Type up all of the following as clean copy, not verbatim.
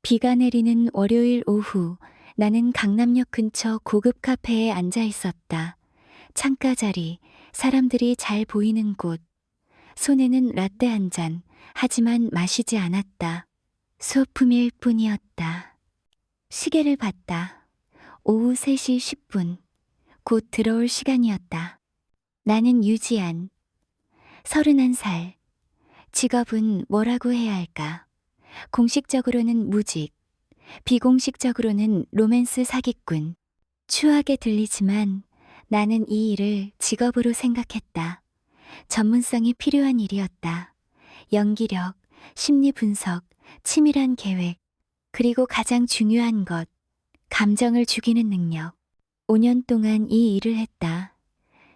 비가 내리는 월요일 오후, 나는 강남역 근처 고급 카페에 앉아 있었다. 창가 자리, 사람들이 잘 보이는 곳. 손에는 라떼 한 잔, 하지만 마시지 않았다. 소품일 뿐이었다. 시계를 봤다. 오후 3시 10분. 곧 들어올 시간이었다. 나는 유지안, 31살. 직업은 뭐라고 해야 할까? 공식적으로는 무직, 비공식적으로는 로맨스 사기꾼. 추하게 들리지만 나는 이 일을 직업으로 생각했다. 전문성이 필요한 일이었다. 연기력, 심리 분석, 치밀한 계획, 그리고 가장 중요한 것, 감정을 죽이는 능력. 5년 동안 이 일을 했다.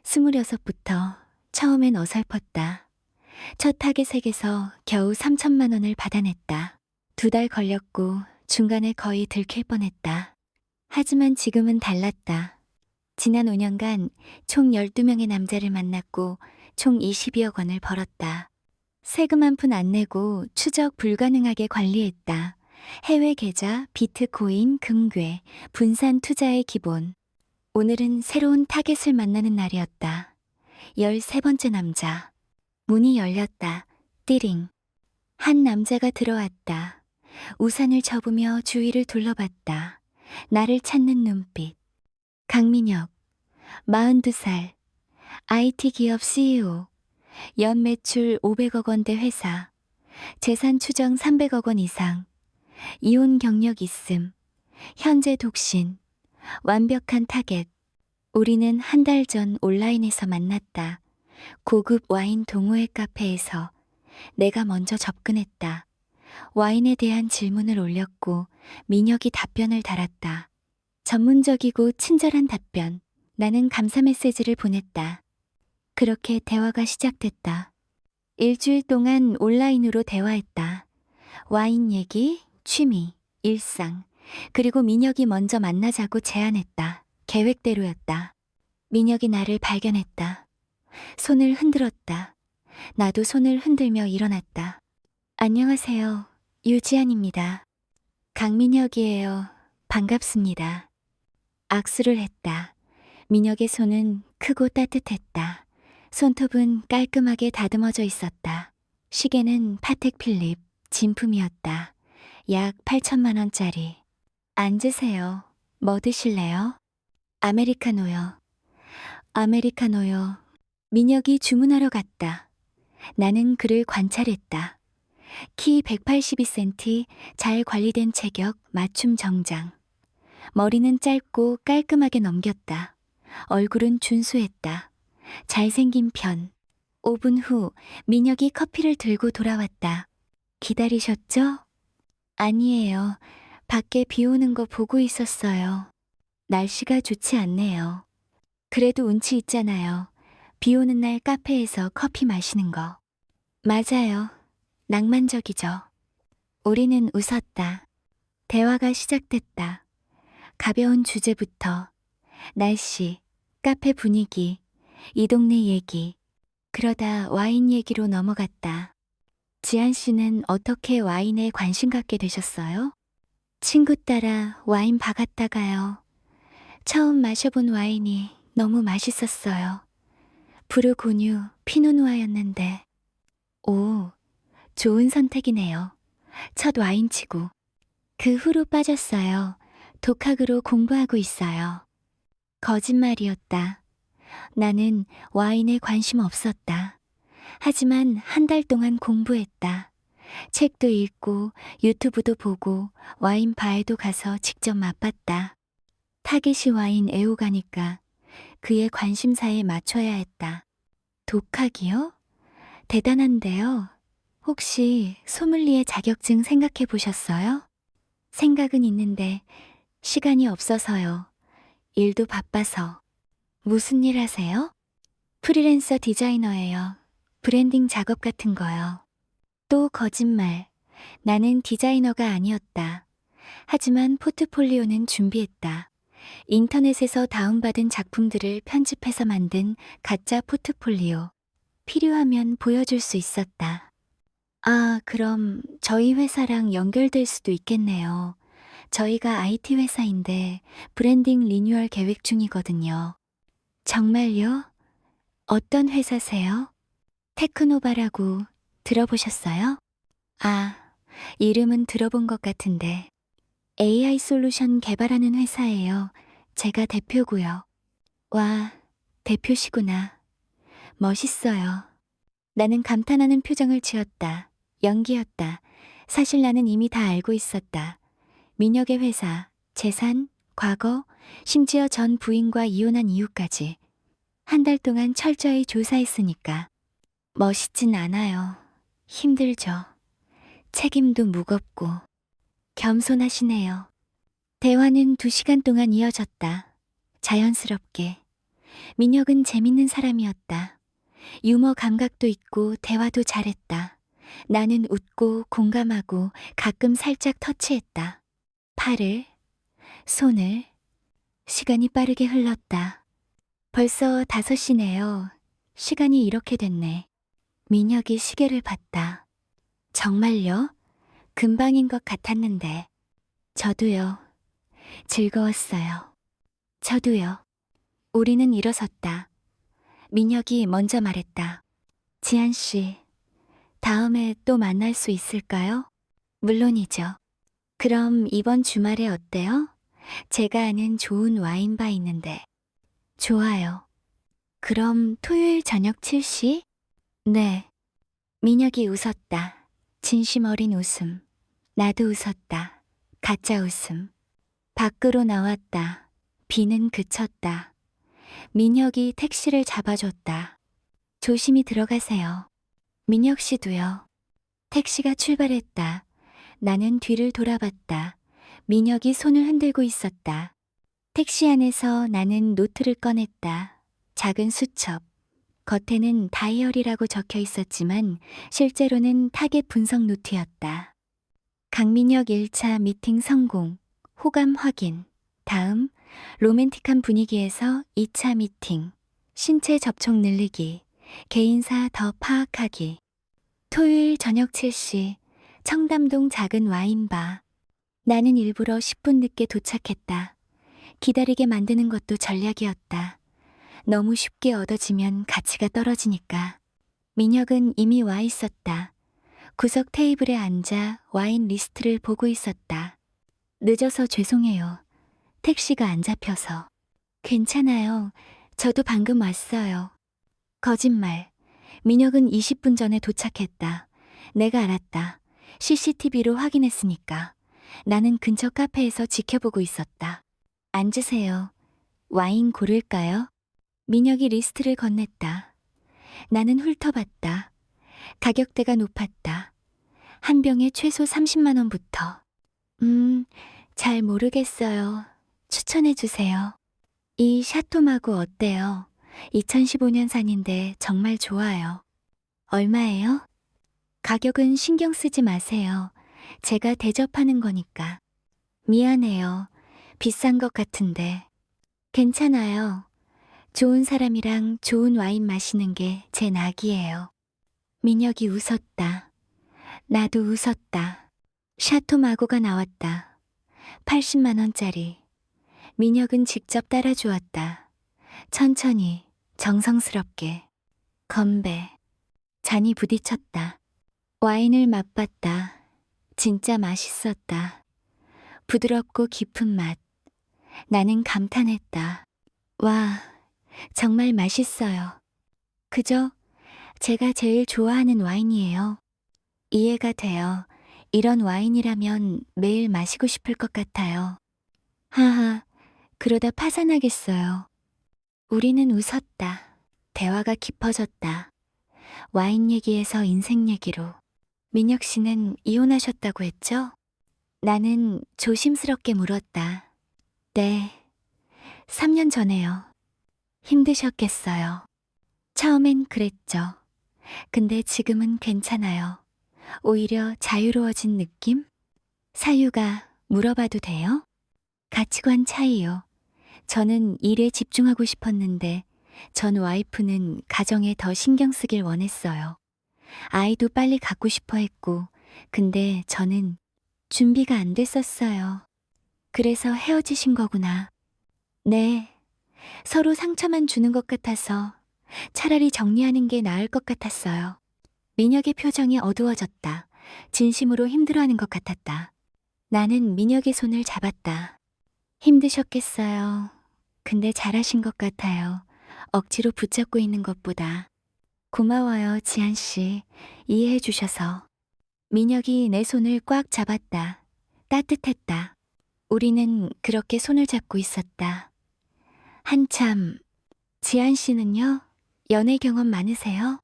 26부터 처음엔 어설펐다. 첫 타겟에게서 겨우 3천만 원을 받아냈다. 2달 걸렸고 중간에 거의 들킬 뻔했다. 하지만 지금은 달랐다. 지난 5년간 총 12명의 남자를 만났고 총 22억 원을 벌었다. 세금 한 푼 안 내고 추적 불가능하게 관리했다. 해외 계좌, 비트코인, 금괴, 분산 투자의 기본. 오늘은 새로운 타겟을 만나는 날이었다. 13번째 남자. 문이 열렸다. 띠링. 한 남자가 들어왔다. 우산을 접으며 주위를 둘러봤다. 나를 찾는 눈빛. 강민혁, 42살. IT 기업 CEO. 연 매출 500억 원대 회사. 재산 추정 300억 원 이상. 이혼 경력 있음. 현재 독신. 완벽한 타겟. 우리는 한 달 전 온라인에서 만났다. 고급 와인 동호회 카페에서. 내가 먼저 접근했다. 와인에 대한 질문을 올렸고 민혁이 답변을 달았다. 전문적이고 친절한 답변. 나는 감사 메시지를 보냈다. 그렇게 대화가 시작됐다. 일주일 동안 온라인으로 대화했다. 와인 얘기, 취미, 일상, 그리고 민혁이 먼저 만나자고 제안했다. 계획대로였다. 민혁이 나를 발견했다. 손을 흔들었다. 나도 손을 흔들며 일어났다. 안녕하세요. 유지안입니다. 강민혁이에요. 반갑습니다. 악수를 했다. 민혁의 손은 크고 따뜻했다. 손톱은 깔끔하게 다듬어져 있었다. 시계는 파텍 필립, 진품이었다. 약 8천만 원짜리. 앉으세요. 뭐 드실래요? 아메리카노요. 아메리카노요. 민혁이 주문하러 갔다. 나는 그를 관찰했다. 키 182cm, 잘 관리된 체격, 맞춤 정장. 머리는 짧고 깔끔하게 넘겼다. 얼굴은 준수했다. 잘생긴 편. 5분 후 민혁이 커피를 들고 돌아왔다. 기다리셨죠? 아니에요. 밖에 비 오는 거 보고 있었어요. 날씨가 좋지 않네요. 그래도 운치 있잖아요. 비 오는 날 카페에서 커피 마시는 거. 맞아요. 낭만적이죠. 우리는 웃었다. 대화가 시작됐다. 가벼운 주제부터 날씨, 카페 분위기, 이 동네 얘기. 그러다 와인 얘기로 넘어갔다. 지안 씨는 어떻게 와인에 관심 갖게 되셨어요? 친구 따라 와인 바 갔다가요. 처음 마셔본 와인이 너무 맛있었어요. 부르고뉴 피노누아였는데. 오, 좋은 선택이네요. 첫 와인치고. 그 후로 빠졌어요. 독학으로 공부하고 있어요. 거짓말이었다. 나는 와인에 관심 없었다. 하지만 한 달 동안 공부했다. 책도 읽고 유튜브도 보고 와인 바에도 가서 직접 맛봤다. 타겟이 와인 애호가니까 그의 관심사에 맞춰야 했다. 독학이요? 대단한데요. 혹시 소믈리에 자격증 생각해 보셨어요? 생각은 있는데 시간이 없어서요. 일도 바빠서. 무슨 일 하세요? 프리랜서 디자이너예요. 브랜딩 작업 같은 거요. 또 거짓말. 나는 디자이너가 아니었다. 하지만 포트폴리오는 준비했다. 인터넷에서 다운받은 작품들을 편집해서 만든 가짜 포트폴리오. 필요하면 보여줄 수 있었다. 아, 그럼 저희 회사랑 연결될 수도 있겠네요. 저희가 IT 회사인데 브랜딩 리뉴얼 계획 중이거든요. 정말요? 어떤 회사세요? 테크노바라고 들어보셨어요? 아, 이름은 들어본 것 같은데. AI 솔루션 개발하는 회사예요. 제가 대표고요. 와, 대표시구나. 멋있어요. 나는 감탄하는 표정을 지었다. 연기였다. 사실 나는 이미 다 알고 있었다. 민혁의 회사, 재산, 과거, 심지어 전 부인과 이혼한 이유까지. 한 달 동안 철저히 조사했으니까. 멋있진 않아요. 힘들죠. 책임도 무겁고. 겸손하시네요. 대화는 2시간 동안 이어졌다. 자연스럽게. 민혁은 재밌는 사람이었다. 유머 감각도 있고 대화도 잘했다. 나는 웃고 공감하고 가끔 살짝 터치했다. 팔을, 손을. 시간이 빠르게 흘렀다. 벌써 5시네요. 시간이 이렇게 됐네. 민혁이 시계를 봤다. 정말요? 금방인 것 같았는데. 저도요. 즐거웠어요. 저도요. 우리는 일어섰다. 민혁이 먼저 말했다. 지한 씨, 다음에 또 만날 수 있을까요? 물론이죠. 그럼 이번 주말에 어때요? 제가 아는 좋은 와인바 있는데. 좋아요. 그럼 토요일 저녁 7시? 네. 민혁이 웃었다. 진심 어린 웃음. 나도 웃었다. 가짜 웃음. 밖으로 나왔다. 비는 그쳤다. 민혁이 택시를 잡아줬다. 조심히 들어가세요. 민혁 씨도요. 택시가 출발했다. 나는 뒤를 돌아봤다. 민혁이 손을 흔들고 있었다. 택시 안에서 나는 노트를 꺼냈다. 작은 수첩. 겉에는 다이어리라고 적혀 있었지만 실제로는 타겟 분석 노트였다. 강민혁 1차 미팅 성공. 호감 확인. 다음, 로맨틱한 분위기에서 2차 미팅. 신체 접촉 늘리기. 개인사 더 파악하기. 토요일 저녁 7시. 청담동 작은 와인바. 나는 일부러 10분 늦게 도착했다. 기다리게 만드는 것도 전략이었다. 너무 쉽게 얻어지면 가치가 떨어지니까. 민혁은 이미 와 있었다. 구석 테이블에 앉아 와인 리스트를 보고 있었다. 늦어서 죄송해요. 택시가 안 잡혀서. 괜찮아요. 저도 방금 왔어요. 거짓말. 민혁은 20분 전에 도착했다. 내가 알았다. CCTV로 확인했으니까. 나는 근처 카페에서 지켜보고 있었다. 앉으세요. 와인 고를까요? 민혁이 리스트를 건넸다. 나는 훑어봤다. 가격대가 높았다. 한 병에 최소 30만 원부터. 잘 모르겠어요. 추천해주세요. 이 샤토마고 어때요? 2015년산인데 정말 좋아요. 얼마예요? 가격은 신경 쓰지 마세요. 제가 대접하는 거니까. 미안해요. 비싼 것 같은데. 괜찮아요. 좋은 사람이랑 좋은 와인 마시는 게 제 낙이에요. 민혁이 웃었다. 나도 웃었다. 샤토마고가 나왔다. 80만 원짜리. 민혁은 직접 따라주었다. 천천히, 정성스럽게. 건배. 잔이 부딪혔다. 와인을 맛봤다. 진짜 맛있었다. 부드럽고 깊은 맛. 나는 감탄했다. 와, 정말 맛있어요. 그저 제가 제일 좋아하는 와인이에요. 이해가 돼요. 이런 와인이라면 매일 마시고 싶을 것 같아요. 하하, 그러다 파산하겠어요. 우리는 웃었다. 대화가 깊어졌다. 와인 얘기에서 인생 얘기로. 민혁 씨는 이혼하셨다고 했죠? 나는 조심스럽게 물었다. 네, 3년 전에요. 힘드셨겠어요. 처음엔 그랬죠. 근데 지금은 괜찮아요. 오히려 자유로워진 느낌? 사유가 물어봐도 돼요? 가치관 차이요. 저는 일에 집중하고 싶었는데 전 와이프는 가정에 더 신경 쓰길 원했어요. 아이도 빨리 갖고 싶어 했고, 근데 저는 준비가 안 됐었어요. 그래서 헤어지신 거구나. 네, 서로 상처만 주는 것 같아서 차라리 정리하는 게 나을 것 같았어요. 민혁의 표정이 어두워졌다. 진심으로 힘들어하는 것 같았다. 나는 민혁의 손을 잡았다. 힘드셨겠어요. 근데 잘하신 것 같아요. 억지로 붙잡고 있는 것보다. 고마워요, 지한 씨. 이해해 주셔서. 민혁이 내 손을 꽉 잡았다. 따뜻했다. 우리는 그렇게 손을 잡고 있었다. 한참. 지한 씨는요? 연애 경험 많으세요?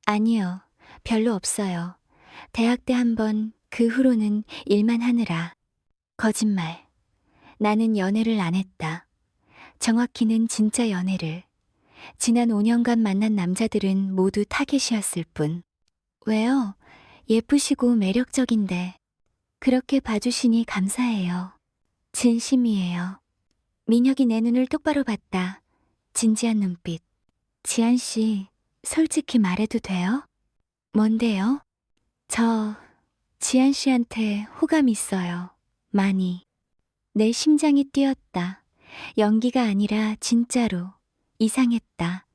아니요. 별로 없어요. 대학 때 한 번, 그 후로는 일만 하느라. 거짓말. 나는 연애를 안 했다. 정확히는 진짜 연애를. 지난 5년간 만난 남자들은 모두 타겟이었을 뿐. 왜요? 예쁘시고 매력적인데. 그렇게 봐주시니 감사해요. 진심이에요. 민혁이 내 눈을 똑바로 봤다. 진지한 눈빛. 지한 씨, 솔직히 말해도 돼요? 뭔데요? 저, 지한 씨한테 호감 있어요. 많이. 내 심장이 뛰었다. 연기가 아니라 진짜로. 이상했다.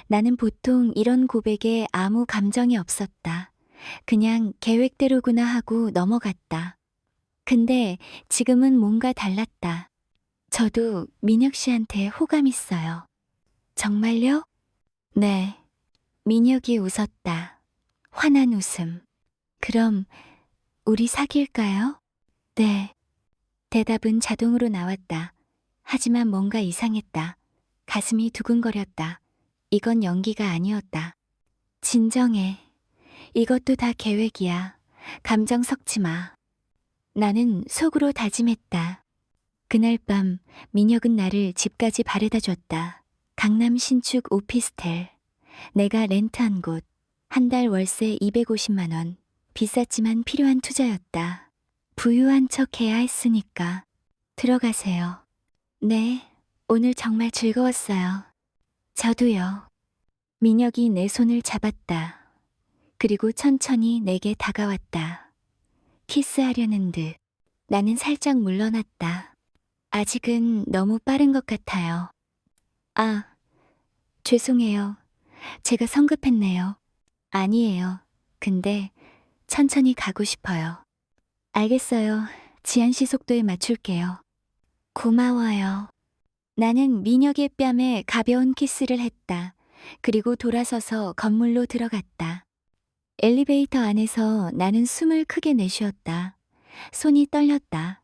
나는 보통 이런 고백에 아무 감정이 없었다. 그냥 계획대로구나 하고 넘어갔다. 근데 지금은 뭔가 달랐다. 저도 민혁 씨한테 호감 있어요. 정말요? 네. 민혁이 웃었다. 환한 웃음. 그럼 우리 사귈까요? 네. 대답은 자동으로 나왔다. 하지만 뭔가 이상했다. 가슴이 두근거렸다. 이건 연기가 아니었다. 진정해. 이것도 다 계획이야. 감정 섞지 마. 나는 속으로 다짐했다. 그날 밤 민혁은 나를 집까지 바래다 줬다. 강남 신축 오피스텔. 내가 렌트한 곳. 한 달 월세 250만 원. 비쌌지만 필요한 투자였다. 부유한 척 해야 했으니까. 들어가세요. 네, 오늘 정말 즐거웠어요. 저도요. 민혁이 내 손을 잡았다. 그리고 천천히 내게 다가왔다. 키스하려는 듯. 나는 살짝 물러났다. 아직은 너무 빠른 것 같아요. 아, 죄송해요. 제가 성급했네요. 아니에요. 근데 천천히 가고 싶어요. 알겠어요. 지한 씨 속도에 맞출게요. 고마워요. 나는 민혁의 뺨에 가벼운 키스를 했다. 그리고 돌아서서 건물로 들어갔다. 엘리베이터 안에서 나는 숨을 크게 내쉬었다. 손이 떨렸다.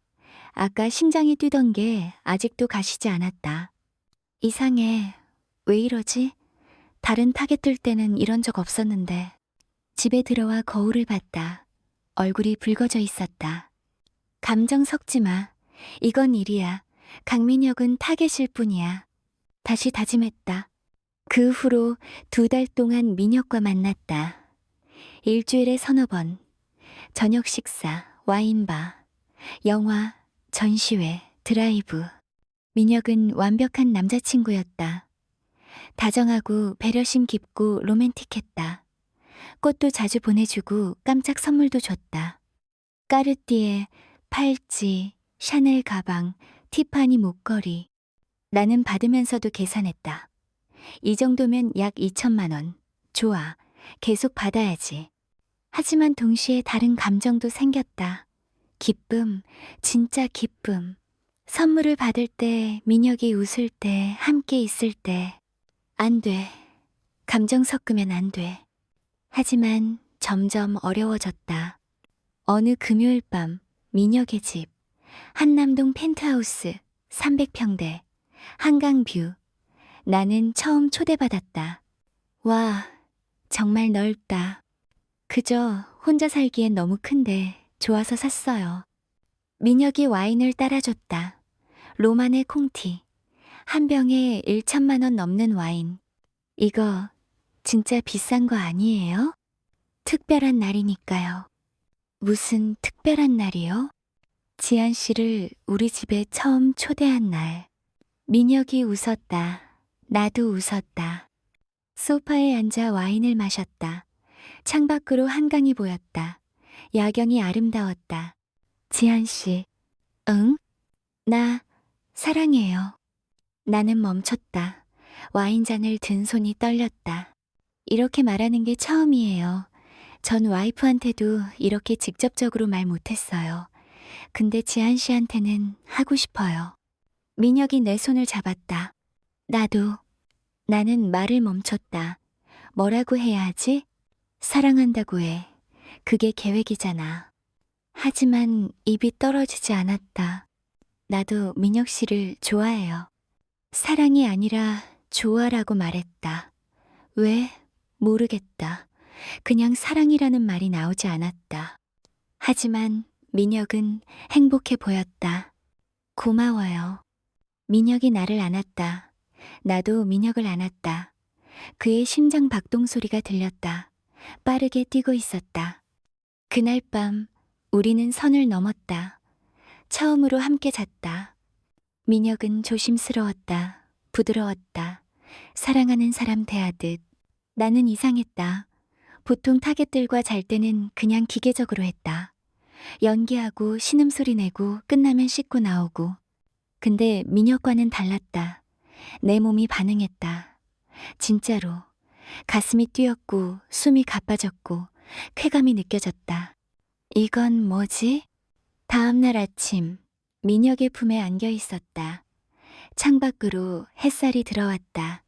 아까 심장이 뛰던 게 아직도 가시지 않았다. 이상해. 왜 이러지? 다른 타겟 뜰 때는 이런 적 없었는데. 집에 들어와 거울을 봤다. 얼굴이 붉어져 있었다. 감정 섞지 마. 이건 일이야. 강민혁은 타겟일 뿐이야. 다시 다짐했다. 그 후로 2달 동안 민혁과 만났다. 일주일에 서너 번. 저녁 식사, 와인바, 영화, 전시회, 드라이브. 민혁은 완벽한 남자친구였다. 다정하고 배려심 깊고 로맨틱했다. 꽃도 자주 보내주고 깜짝 선물도 줬다. 까르띠에, 팔찌, 샤넬 가방, 티파니 목걸이. 나는 받으면서도 계산했다. 이 정도면 약 2천만 원. 좋아. 계속 받아야지. 하지만 동시에 다른 감정도 생겼다. 기쁨, 진짜 기쁨. 선물을 받을 때, 민혁이 웃을 때, 함께 있을 때. 안 돼. 감정 섞으면 안 돼. 하지만 점점 어려워졌다. 어느 금요일 밤, 민혁의 집. 한남동 펜트하우스, 300평대, 한강뷰. 나는 처음 초대받았다. 와, 정말 넓다. 그저 혼자 살기엔 너무 큰데 좋아서 샀어요. 민혁이 와인을 따라줬다. 로만의 콩티. 한 병에 1천만 원 넘는 와인. 이거 진짜 비싼 거 아니에요? 특별한 날이니까요. 무슨 특별한 날이요? 지한 씨를 우리 집에 처음 초대한 날. 민혁이 웃었다. 나도 웃었다. 소파에 앉아 와인을 마셨다. 창밖으로 한강이 보였다. 야경이 아름다웠다. 지한 씨, 응? 나 사랑해요. 나는 멈췄다. 와인잔을 든 손이 떨렸다. 이렇게 말하는 게 처음이에요. 전 와이프한테도 이렇게 직접적으로 말 못했어요. 근데 지한 씨한테는 하고 싶어요. 민혁이 내 손을 잡았다. 나도. 나는 말을 멈췄다. 뭐라고 해야 하지? 사랑한다고 해. 그게 계획이잖아. 하지만 입이 떨어지지 않았다. 나도 민혁 씨를 좋아해요. 사랑이 아니라 좋아라고 말했다. 왜? 모르겠다. 그냥 사랑이라는 말이 나오지 않았다. 하지만 민혁은 행복해 보였다. 고마워요. 민혁이 나를 안았다. 나도 민혁을 안았다. 그의 심장 박동 소리가 들렸다. 빠르게 뛰고 있었다. 그날 밤 우리는 선을 넘었다. 처음으로 함께 잤다. 민혁은 조심스러웠다. 부드러웠다. 사랑하는 사람 대하듯. 나는 이상했다. 보통 타겟들과 잘 때는 그냥 기계적으로 했다. 연기하고 신음소리 내고 끝나면 씻고 나오고. 근데 민혁과는 달랐다. 내 몸이 반응했다. 진짜로. 가슴이 뛰었고 숨이 가빠졌고 쾌감이 느껴졌다. 이건 뭐지? 다음날 아침 민혁의 품에 안겨 있었다. 창밖으로 햇살이 들어왔다.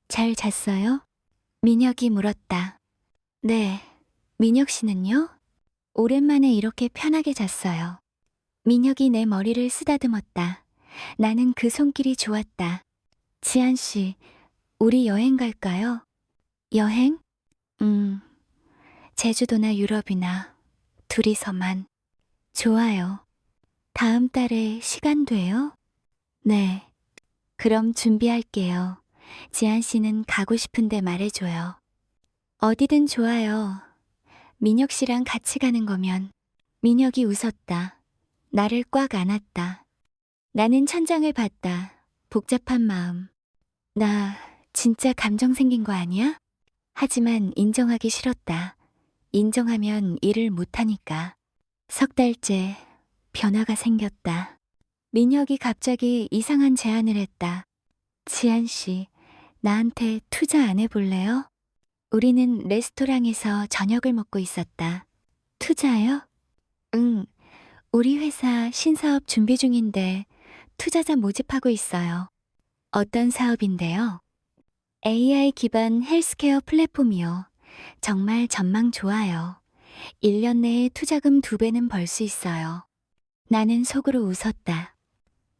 잘 잤어요? 민혁이 물었다. 네. 민혁 씨는요? 오랜만에 이렇게 편하게 잤어요. 민혁이 내 머리를 쓰다듬었다. 나는 그 손길이 좋았다. 지한 씨, 우리 여행 갈까요? 여행? 제주도나 유럽이나 둘이서만. 좋아요. 다음 달에 시간 돼요? 네. 그럼 준비할게요. 지한 씨는 가고 싶은데 말해줘요. 어디든 좋아요. 민혁 씨랑 같이 가는 거면. 민혁이 웃었다. 나를 꽉 안았다. 나는 천장을 봤다. 복잡한 마음. 나 진짜 감정 생긴 거 아니야? 하지만 인정하기 싫었다. 인정하면 일을 못하니까. 석 달째 변화가 생겼다. 민혁이 갑자기 이상한 제안을 했다. 지한 씨, 나한테 투자 안 해볼래요? 우리는 레스토랑에서 저녁을 먹고 있었다. 투자요? 응, 우리 회사 신사업 준비 중인데 투자자 모집하고 있어요. 어떤 사업인데요? AI 기반 헬스케어 플랫폼이요. 정말 전망 좋아요. 1년 내에 투자금 2배는 벌 수 있어요. 나는 속으로 웃었다.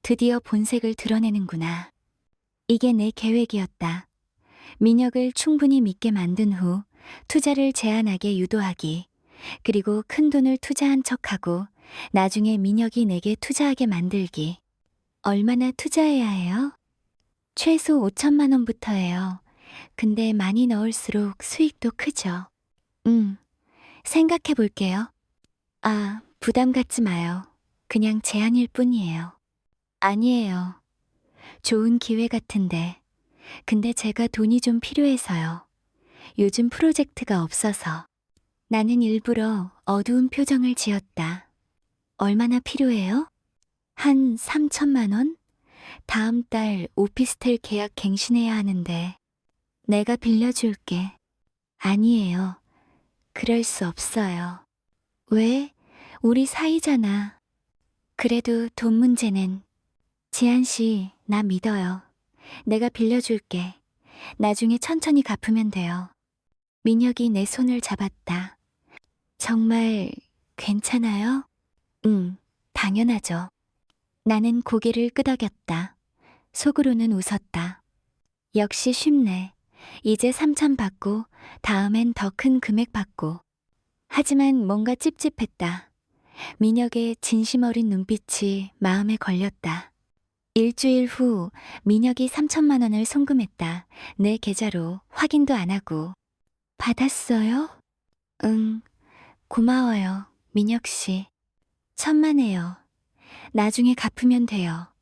드디어 본색을 드러내는구나. 이게 내 계획이었다. 민혁을 충분히 믿게 만든 후 투자를 제한하게 유도하기, 그리고 큰 돈을 투자한 척하고 나중에 민혁이 내게 투자하게 만들기. 얼마나 투자해야 해요? 최소 5천만 원부터예요. 근데 많이 넣을수록 수익도 크죠. 생각해 볼게요. 아, 부담 갖지 마요. 그냥 제안일 뿐이에요. 아니에요. 좋은 기회 같은데. 근데 제가 돈이 좀 필요해서요. 요즘 프로젝트가 없어서. 나는 일부러 어두운 표정을 지었다. 얼마나 필요해요? 한 3천만 원? 다음 달 오피스텔 계약 갱신해야 하는데. 내가 빌려줄게. 아니에요. 그럴 수 없어요. 왜? 우리 사이잖아. 그래도 돈 문제는. 지한 씨, 나 믿어요. 내가 빌려줄게. 나중에 천천히 갚으면 돼요. 민혁이 내 손을 잡았다. 정말 괜찮아요? 응, 당연하죠. 나는 고개를 끄덕였다. 속으로는 웃었다. 역시 쉽네. 이제 3천 받고 다음엔 더 큰 금액 받고. 하지만 뭔가 찝찝했다. 민혁의 진심 어린 눈빛이 마음에 걸렸다. 일주일 후 민혁이 3천만 원을 송금했다. 내 계좌로 확인도 안 하고. 받았어요? 응, 고마워요, 민혁 씨. 천만에요. 나중에 갚으면 돼요.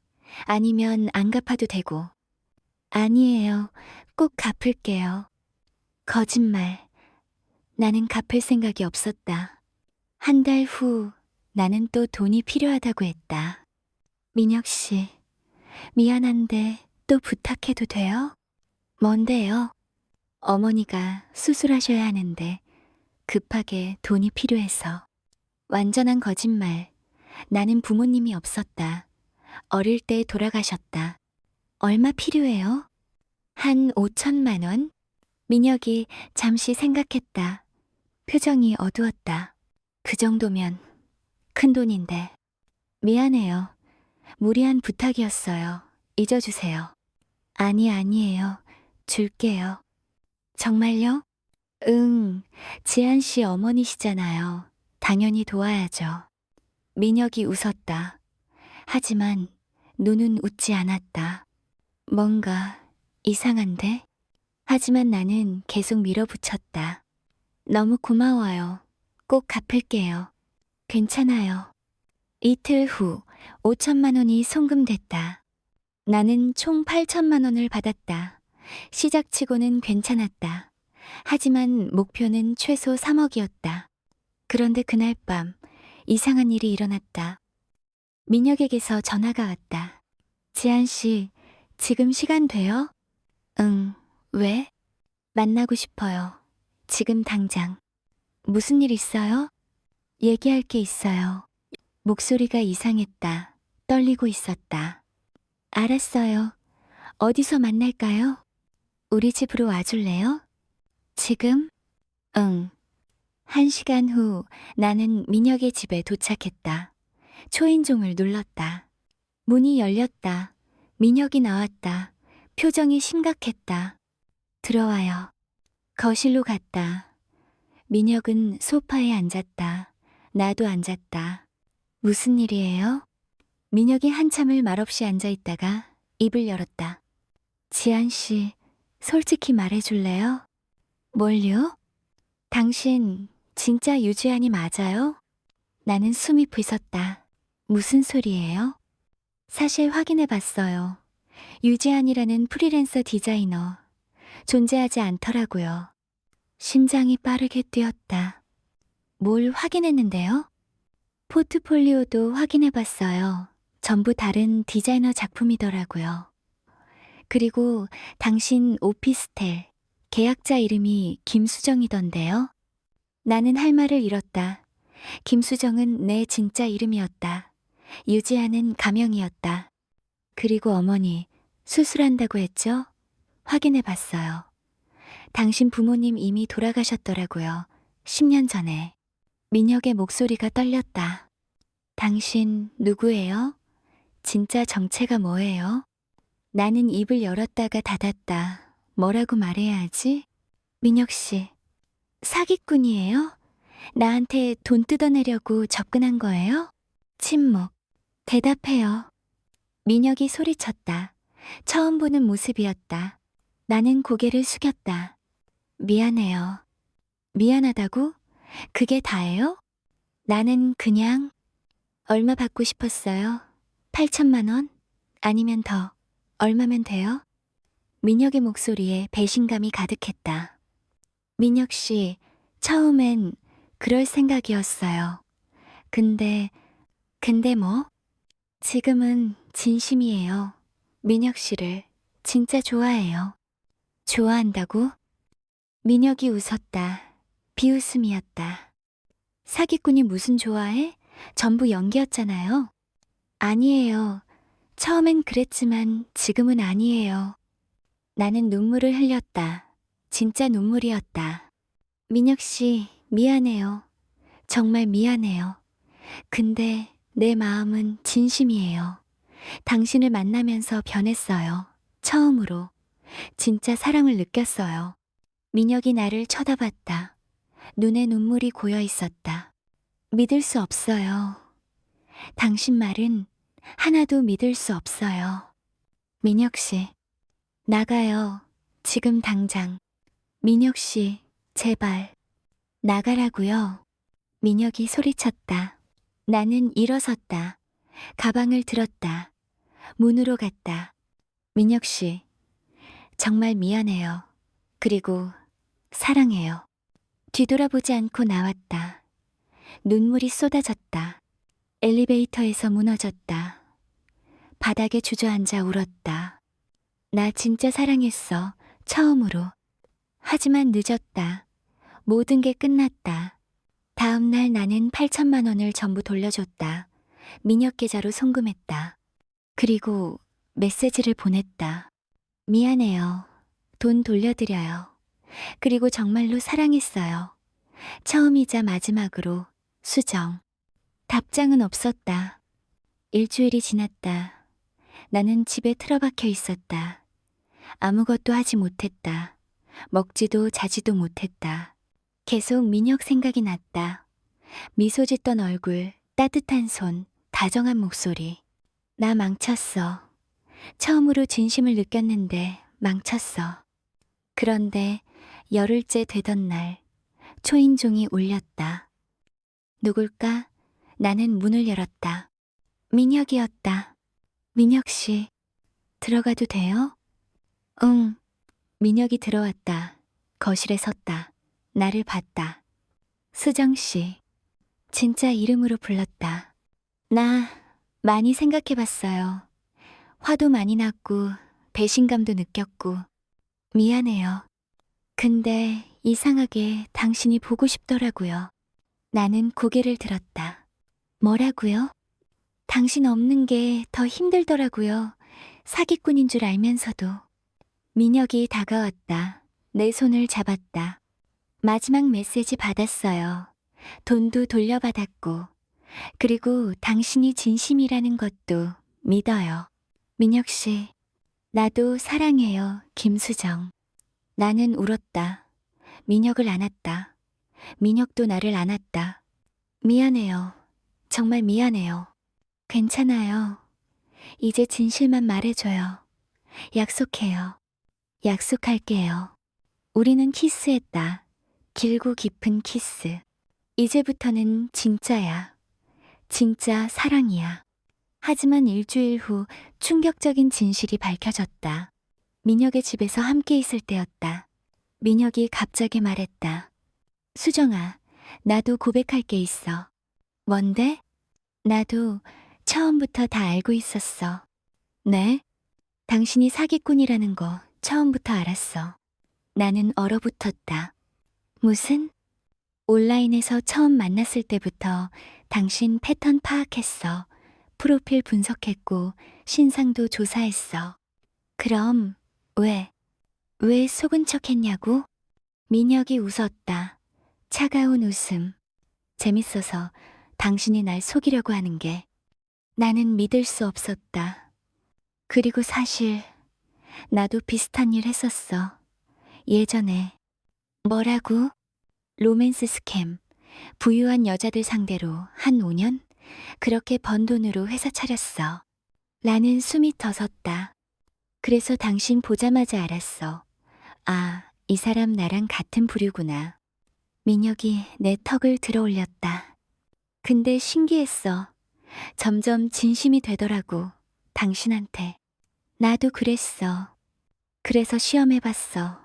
아니면 안 갚아도 되고. 아니에요. 꼭 갚을게요. 거짓말. 나는 갚을 생각이 없었다. 한 달 후 나는 또 돈이 필요하다고 했다. 민혁 씨, 미안한데 또 부탁해도 돼요? 뭔데요? 어머니가 수술하셔야 하는데 급하게 돈이 필요해서. 완전한 거짓말. 나는 부모님이 없었다. 어릴 때 돌아가셨다. 얼마 필요해요? 한 5천만 원? 민혁이 잠시 생각했다. 표정이 어두웠다. 그 정도면 큰 돈인데. 미안해요. 무리한 부탁이었어요. 잊어주세요. 아니에요. 줄게요. 정말요? 응, 지한 씨 어머니시잖아요. 당연히 도와야죠. 민혁이 웃었다. 하지만 눈은 웃지 않았다. 뭔가 이상한데? 하지만 나는 계속 밀어붙였다. 너무 고마워요. 꼭 갚을게요. 괜찮아요. 이틀 후 5천만 원이 송금됐다. 나는 총 8천만 원을 받았다. 시작치고는 괜찮았다. 하지만 목표는 최소 3억이었다. 그런데 그날 밤 이상한 일이 일어났다. 민혁에게서 전화가 왔다. 지한 씨, 지금 시간 돼요? 응, 왜? 만나고 싶어요. 지금 당장. 무슨 일 있어요? 얘기할 게 있어요. 목소리가 이상했다. 떨리고 있었다. 알았어요. 어디서 만날까요? 우리 집으로 와줄래요? 지금? 응. 1시간 후 나는 민혁의 집에 도착했다. 초인종을 눌렀다. 문이 열렸다. 민혁이 나왔다. 표정이 심각했다. 들어와요. 거실로 갔다. 민혁은 소파에 앉았다. 나도 앉았다. 무슨 일이에요? 민혁이 한참을 말없이 앉아있다가 입을 열었다. 지한 씨, 솔직히 말해줄래요? 뭘요? 당신 진짜 유지한이 맞아요? 나는 숨이 부었다. 무슨 소리예요? 사실 확인해 봤어요. 유지한이라는 프리랜서 디자이너. 존재하지 않더라고요. 심장이 빠르게 뛰었다. 뭘 확인했는데요? 포트폴리오도 확인해 봤어요. 전부 다른 디자이너 작품이더라고요. 그리고 당신 오피스텔, 계약자 이름이 김수정이던데요? 나는 할 말을 잃었다. 김수정은 내 진짜 이름이었다. 유지하는 가명이었다. 그리고 어머니, 수술한다고 했죠? 확인해 봤어요. 당신 부모님 이미 돌아가셨더라고요. 10년 전에. 민혁의 목소리가 떨렸다. 당신 누구예요? 진짜 정체가 뭐예요? 나는 입을 열었다가 닫았다. 뭐라고 말해야 하지? 민혁 씨, 사기꾼이에요? 나한테 돈 뜯어내려고 접근한 거예요? 침묵. 대답해요. 민혁이 소리쳤다. 처음 보는 모습이었다. 나는 고개를 숙였다. 미안해요. 미안하다고? 그게 다예요? 나는 그냥 얼마 받고 싶었어요. 8천만 원? 아니면 더. 얼마면 돼요? 민혁의 목소리에 배신감이 가득했다. 민혁 씨, 처음엔 그럴 생각이었어요. 근데 뭐? 지금은 진심이에요. 민혁 씨를 진짜 좋아해요. 좋아한다고? 민혁이 웃었다. 비웃음이었다. 사기꾼이 무슨 좋아해? 전부 연기였잖아요. 아니에요. 처음엔 그랬지만 지금은 아니에요. 나는 눈물을 흘렸다. 진짜 눈물이었다. 민혁 씨, 미안해요. 정말 미안해요. 근데 내 마음은 진심이에요. 당신을 만나면서 변했어요. 처음으로. 진짜 사랑을 느꼈어요. 민혁이 나를 쳐다봤다. 눈에 눈물이 고여 있었다. 믿을 수 없어요. 당신 말은 하나도 믿을 수 없어요. 민혁 씨, 나가요. 지금 당장. 민혁 씨, 제발. 나가라고요. 민혁이 소리쳤다. 나는 일어섰다. 가방을 들었다. 문으로 갔다. 민혁 씨, 정말 미안해요. 그리고 사랑해요. 뒤돌아보지 않고 나왔다. 눈물이 쏟아졌다. 엘리베이터에서 무너졌다. 바닥에 주저앉아 울었다. 나 진짜 사랑했어. 처음으로. 하지만 늦었다. 모든 게 끝났다. 다음 날 나는 8천만 원을 전부 돌려줬다. 민혁 계좌로 송금했다. 그리고 메시지를 보냈다. 미안해요. 돈 돌려드려요. 그리고 정말로 사랑했어요. 처음이자 마지막으로 수정. 답장은 없었다. 일주일이 지났다. 나는 집에 틀어박혀 있었다. 아무것도 하지 못했다. 먹지도 자지도 못했다. 계속 민혁 생각이 났다. 미소 짓던 얼굴, 따뜻한 손, 다정한 목소리. 나 망쳤어. 처음으로 진심을 느꼈는데 망쳤어. 그런데 열흘째 되던 날 초인종이 울렸다. 누굴까? 나는 문을 열었다. 민혁이었다. 민혁 씨, 들어가도 돼요? 응. 민혁이 들어왔다. 거실에 섰다. 나를 봤다. 수정 씨, 진짜 이름으로 불렀다. 나 많이 생각해봤어요. 화도 많이 났고 배신감도 느꼈고 미안해요. 근데 이상하게 당신이 보고 싶더라고요. 나는 고개를 들었다. 뭐라고요? 당신 없는 게 더 힘들더라고요. 사기꾼인 줄 알면서도. 민혁이 다가왔다. 내 손을 잡았다. 마지막 메시지 받았어요. 돈도 돌려받았고, 그리고 당신이 진심이라는 것도 믿어요. 민혁 씨, 나도 사랑해요, 김수정. 나는 울었다. 민혁을 안았다. 민혁도 나를 안았다. 미안해요. 정말 미안해요. 괜찮아요. 이제 진실만 말해줘요. 약속해요. 약속할게요. 우리는 키스했다. 길고 깊은 키스. 이제부터는 진짜야. 진짜 사랑이야. 하지만 일주일 후 충격적인 진실이 밝혀졌다. 민혁의 집에서 함께 있을 때였다. 민혁이 갑자기 말했다. 수정아, 나도 고백할 게 있어. 뭔데? 나도 처음부터 다 알고 있었어. 네? 당신이 사기꾼이라는 거 처음부터 알았어. 나는 얼어붙었다. 무슨? 온라인에서 처음 만났을 때부터 당신 패턴 파악했어. 프로필 분석했고 신상도 조사했어. 그럼 왜 속은 척 했냐고? 민혁이 웃었다. 차가운 웃음. 재밌어서 당신이 날 속이려고 하는 게. 나는 믿을 수 없었다. 그리고 사실 나도 비슷한 일 했었어. 예전에. 뭐라고? 로맨스 스캠. 부유한 여자들 상대로 한 5년? 그렇게 번 돈으로 회사 차렸어. 나는 숨이 터졌다. 그래서 당신 보자마자 알았어. 아, 이 사람 나랑 같은 부류구나. 민혁이 내 턱을 들어 올렸다. 근데 신기했어. 점점 진심이 되더라고. 당신한테. 나도 그랬어. 그래서 시험해봤어.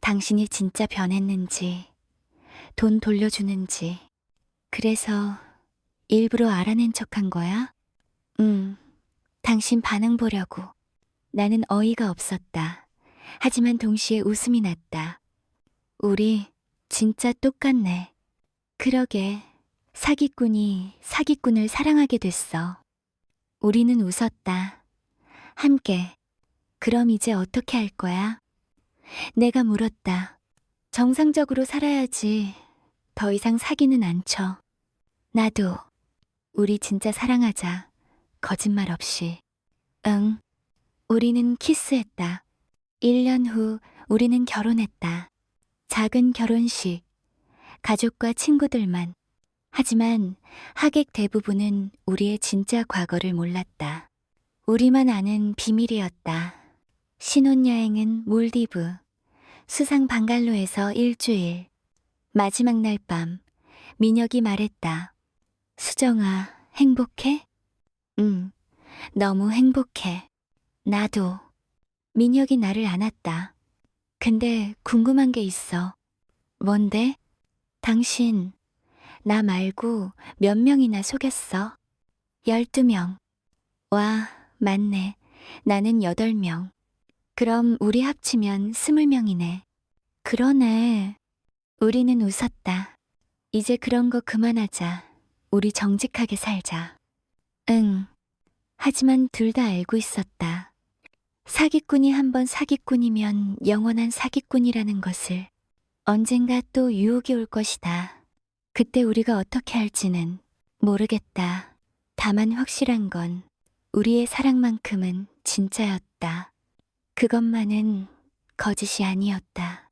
당신이 진짜 변했는지, 돈 돌려주는지. 그래서 일부러 알아낸 척한 거야? 응, 당신 반응 보려고. 나는 어이가 없었다. 하지만 동시에 웃음이 났다. 우리 진짜 똑같네. 그러게, 사기꾼이 사기꾼을 사랑하게 됐어. 우리는 웃었다. 함께. 그럼 이제 어떻게 할 거야? 내가 물었다. 정상적으로 살아야지. 더 이상 사기는 안 쳐. 나도. 우리 진짜 사랑하자. 거짓말 없이. 응. 우리는 키스했다. 1년 후 우리는 결혼했다. 작은 결혼식. 가족과 친구들만. 하지만 하객 대부분은 우리의 진짜 과거를 몰랐다. 우리만 아는 비밀이었다. 신혼여행은 몰디브. 수상 방갈로에서 일주일. 마지막 날 밤, 민혁이 말했다. 수정아, 행복해? 응, 너무 행복해. 나도. 민혁이 나를 안았다. 근데 궁금한 게 있어. 뭔데? 당신, 나 말고 몇 명이나 속였어? 12명. 와, 맞네. 나는 8명. 그럼 우리 합치면 20명이네. 그러네. 우리는 웃었다. 이제 그런 거 그만하자. 우리 정직하게 살자. 응. 하지만 둘 다 알고 있었다. 사기꾼이 한 번 사기꾼이면 영원한 사기꾼이라는 것을. 언젠가 또 유혹이 올 것이다. 그때 우리가 어떻게 할지는 모르겠다. 다만 확실한 건 우리의 사랑만큼은 진짜였다. 그것만은 거짓이 아니었다.